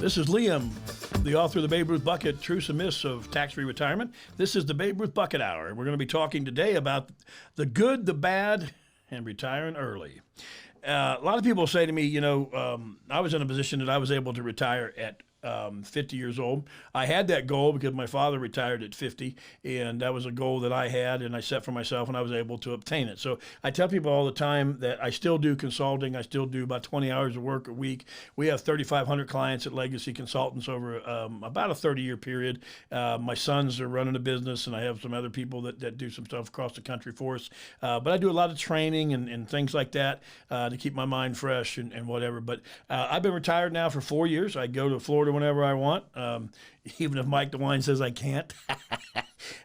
This is Liam, the author of the Babe Ruth Bucket, Truths and Myths of Tax-Free Retirement. This is the Babe Ruth Bucket Hour. We're going to be talking today about the good, the bad, and retiring early. A lot of people say to me, I was in a position that I was able to retire at 50 years old. I had that goal because my father retired at 50, and that was a goal that I had and I set for myself, and I was able to obtain it. So I tell people all the time that I still do consulting. I still do about 20 hours of work a week. We have 3,500 clients at Legacy Consultants over about a 30-year period. My sons are running a business, and I have some other people that do some stuff across the country for us. But I do a lot of training and things like that to keep my mind fresh and whatever. But I've been retired now for 4 years. I go to Florida whenever I want, even if Mike DeWine says I can't.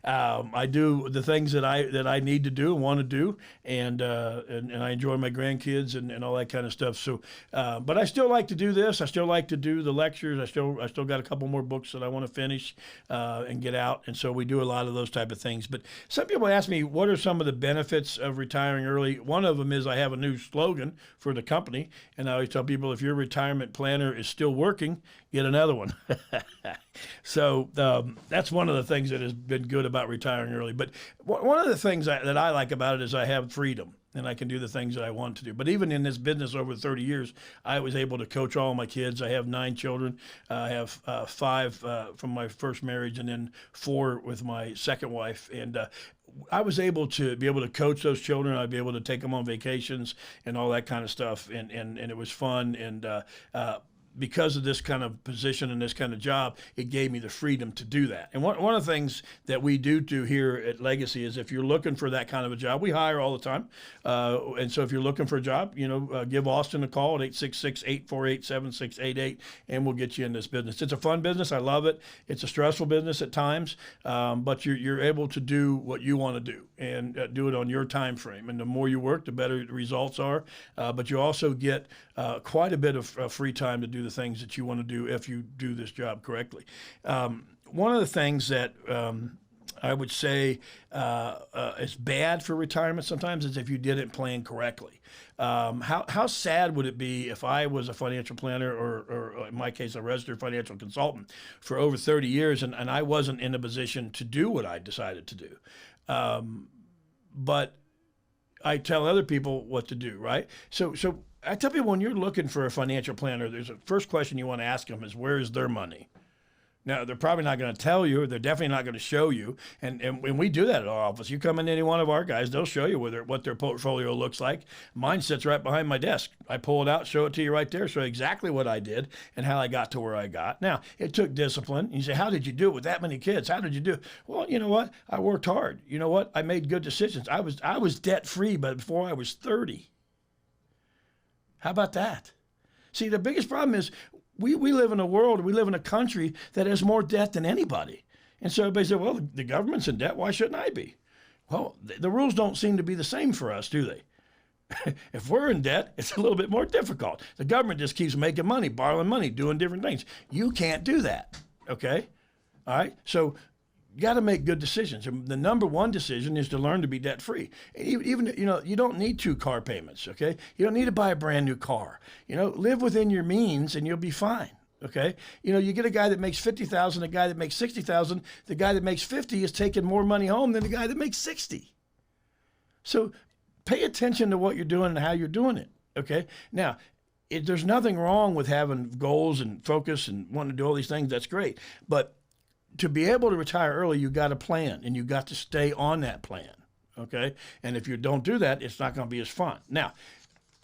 I do the things that I need to do and want to do, and I enjoy my grandkids and all that kind of stuff. So, but I still like to do this. I still like to do the lectures. I still got a couple more books that I want to finish and get out, and so we do a lot of those type of things. But some people ask me, what are some of the benefits of retiring early? One of them is I have a new slogan for the company, and I always tell people, if your retirement planner is still working, get another one. So that's one of the things that has been good about retiring early. But one of the things that I like about it is I have freedom, and I can do the things that I want to do. But even in this business over 30 years, I was able to coach all my kids. I have 9 children. I have 5 from my first marriage, and then 4 with my second wife. And I was able to coach those children. I'd be able to take them on vacations and all that kind of stuff. And it was fun. And because of this kind of position and this kind of job, it gave me the freedom to do that. And one of the things that we do here at Legacy is, if you're looking for that kind of a job, we hire all the time. And so if you're looking for a job, give Austin a call at 866-848-7688, and we'll get you in this business. It's a fun business. I love it. It's a stressful business at times, but you're able to do what you want to do and do it on your time frame. And the more you work, the better the results are. But you also get quite a bit of free time to do the things that you want to do if you do this job correctly. One of the things that I would say is bad for retirement sometimes is if you didn't plan correctly. How sad would it be if I was a financial planner, or in my case, a registered financial consultant for over 30 years, and I wasn't in a position to do what I decided to do? But I tell other people what to do, right? So I tell people, when you're looking for a financial planner, there's a first question you want to ask them is, where is their money? Now, they're probably not going to tell you. They're definitely not going to show you. And we do that at our office. You come in any one of our guys, they'll show you what their portfolio looks like. Mine sits right behind my desk. I pull it out, show it to you right there, show you exactly what I did and how I got to where I got. Now, it took discipline. You say, how did you do it with that many kids? How did you do it? Well, you know what? I worked hard. You know what? I made good decisions. I was debt-free before I was 30. How about that? See, the biggest problem is we live in a world, we live in a country that has more debt than anybody. And so everybody said, well, the government's in debt, why shouldn't I be? Well, the rules don't seem to be the same for us, do they? If we're in debt, it's a little bit more difficult. The government just keeps making money, borrowing money, doing different things. You can't do that, okay? All right? So you got to make good decisions. And the number one decision is to learn to be debt-free. Even you don't need 2 car payments, okay? You don't need to buy a brand new car. Live within your means and you'll be fine, okay? You get a guy that makes $50,000, a guy that makes $60,000. The guy that makes 50 is taking more money home than the guy that makes 60. So pay attention to what you're doing and how you're doing it, okay? Now, there's nothing wrong with having goals and focus and wanting to do all these things. That's great. But to be able to retire early, you got to plan, and you got to stay on that plan, okay? And if you don't do that, it's not going to be as fun. Now,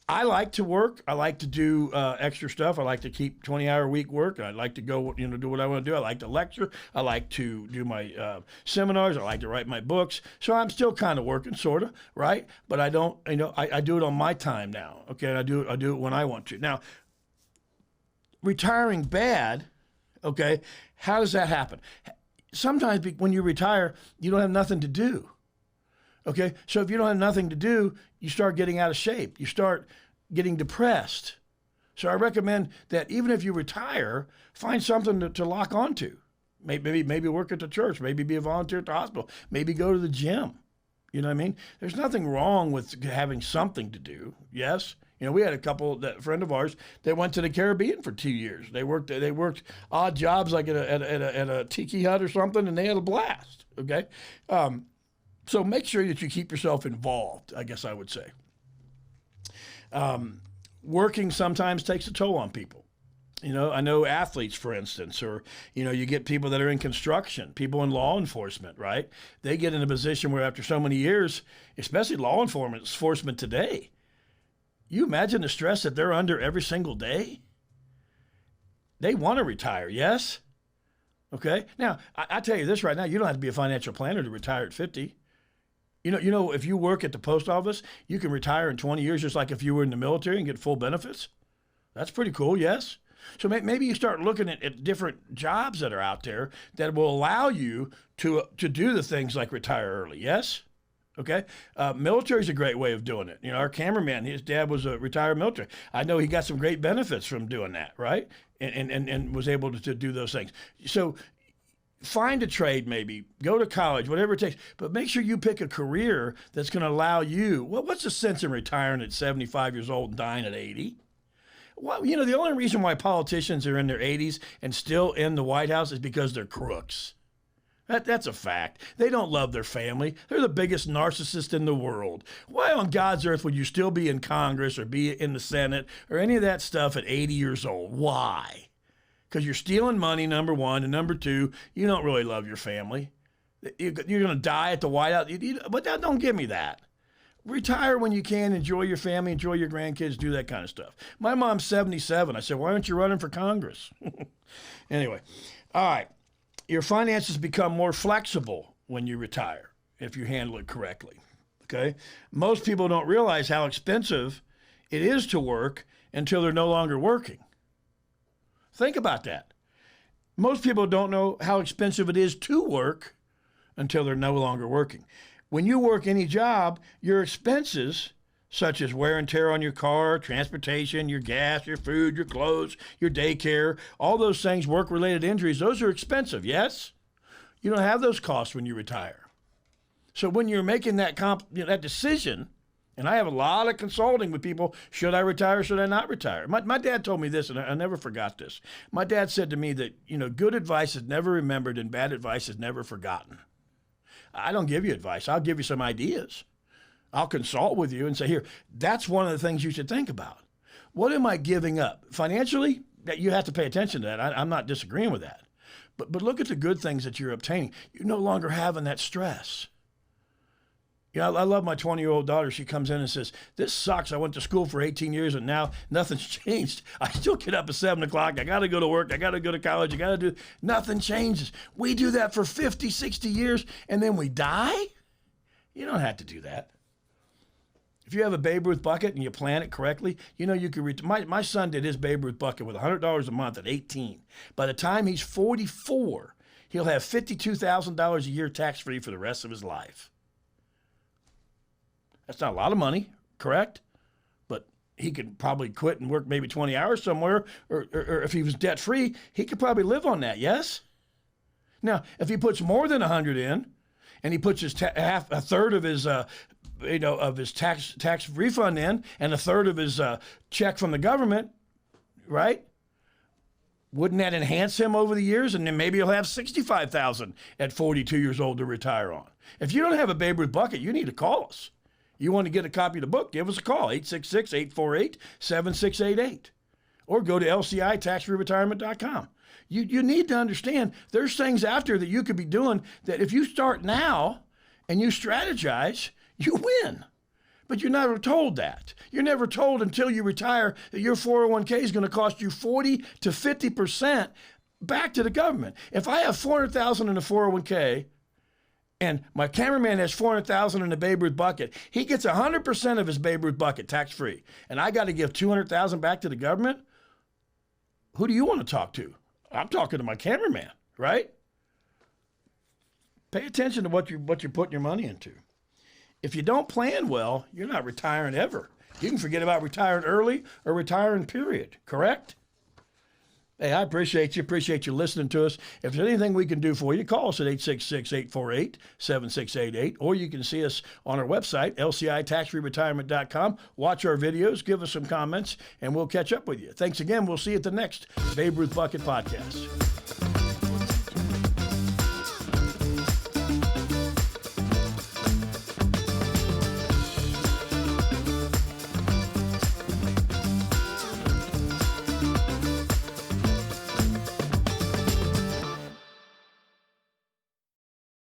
I like to work. I like to do extra stuff. I like to keep 20-hour-a-week work. I like to go, do what I want to do. I like to lecture. I like to do my seminars. I like to write my books. So I'm still kind of working, sort of, right? But I don't, I do it on my time now, okay? And I do it when I want to. Now, retiring bad, okay, how does that happen? Sometimes when you retire, you don't have nothing to do. Okay, so if you don't have nothing to do, you start getting out of shape. You start getting depressed. So I recommend that even if you retire, find something to lock onto. Maybe work at the church. Maybe be a volunteer at the hospital. Maybe go to the gym. You know what I mean? There's nothing wrong with having something to do. Yes, You know, we had a friend of ours that went to the Caribbean for 2 years. They worked odd jobs like at a tiki hut or something, and they had a blast. Okay, so make sure that you keep yourself involved, I guess I would say. Working sometimes takes a toll on people. You know, I know athletes, for instance, or, you know, you get people that are in construction, people in law enforcement, right? They get in a position where after so many years, especially law enforcement today, you imagine the stress that they're under every single day? They want to retire, yes? Okay. Now, I tell you this right now, you don't have to be a financial planner to retire at 50. You know, if you work at the post office, you can retire in 20 years just like if you were in the military and get full benefits. That's pretty cool, yes? So maybe you start looking at different jobs that are out there that will allow you to do the things like retire early, yes? Okay? Military is a great way of doing it. You know, our cameraman, his dad was a retired military. I know he got some great benefits from doing that, right? And was able to do those things. So find a trade maybe, go to college, whatever it takes, but make sure you pick a career that's going to allow you, well, what's the sense in retiring at 75 years old and dying at 80? Well, you know, the only reason why politicians are in their 80s and still in the White House is because they're crooks. That's a fact. They don't love their family. They're the biggest narcissist in the world. Why on God's earth would you still be in Congress or be in the Senate or any of that stuff at 80 years old? Why? Because you're stealing money, number one, and number two, you don't really love your family. You're going to die at the White House. But don't give me that. Retire when you can, enjoy your family, enjoy your grandkids, do that kind of stuff. My mom's 77. I said, why aren't you running for Congress? Anyway, all right. Your finances become more flexible when you retire, if you handle it correctly, okay? Most people don't realize how expensive it is to work until they're no longer working. Think about that. Most people don't know how expensive it is to work until they're no longer working. When you work any job, your expenses, such as wear and tear on your car, transportation, your gas, your food, your clothes, your daycare, all those things, work-related injuries, those are expensive, yes? You don't have those costs when you retire. So when you're making that that decision, and I have a lot of consulting with people, should I retire, should I not retire? My dad told me this, and I never forgot this. My dad said to me that, you know, good advice is never remembered and bad advice is never forgotten. I don't give you advice. I'll give you some ideas. I'll consult with you and say, here, that's one of the things you should think about. What am I giving up? Financially, you have to pay attention to that. I'm not disagreeing with that. But look at the good things that you're obtaining. You're no longer having that stress. You know, I love my 20-year-old daughter. She comes in and says, this sucks. I went to school for 18 years and now nothing's changed. I still get up at 7 o'clock. I got to go to work. I got to go to college. I got to do, nothing changes. We do that for 50, 60 years and then we die? You don't have to do that. If you have a Babe Ruth bucket and you plan it correctly, you know you can my son did his Babe Ruth bucket with $100 a month at 18. By the time he's 44, he'll have $52,000 a year tax-free for the rest of his life. That's not a lot of money, correct? But he could probably quit and work maybe 20 hours somewhere, or if he was debt-free, he could probably live on that, yes? Now, if he puts more than 100 in, and he puts his a third of his of his tax refund in, and a third of his check from the government, right? Wouldn't that enhance him over the years? And then maybe he'll have $65,000 at 42 years old to retire on. If you don't have a Babe Ruth bucket, you need to call us. You want to get a copy of the book, give us a call, 866-848-7688. Or go to lcitaxfreeretirement.com. You need to understand there's things after that you could be doing that if you start now and you strategize, you win. But you're never told that. You're never told until you retire that your 401k is going to cost you 40 to 50% back to the government. If I have $400,000 in a 401k, and my cameraman has $400,000 in the Babe Ruth bucket, he gets 100% of his Babe Ruth bucket tax-free, and I got to give $200,000 back to the government? Who do you want to talk to? I'm talking to my cameraman, right? Pay attention to what you're putting your money into. If you don't plan well, you're not retiring ever. You can forget about retiring early or retiring, period, correct? Hey, I appreciate you. Appreciate you listening to us. If there's anything we can do for you, call us at 866-848-7688, or you can see us on our website, lcitaxfreeretirement.com. Watch our videos, give us some comments, and we'll catch up with you. Thanks again. We'll see you at the next Babe Ruth Bucket podcast.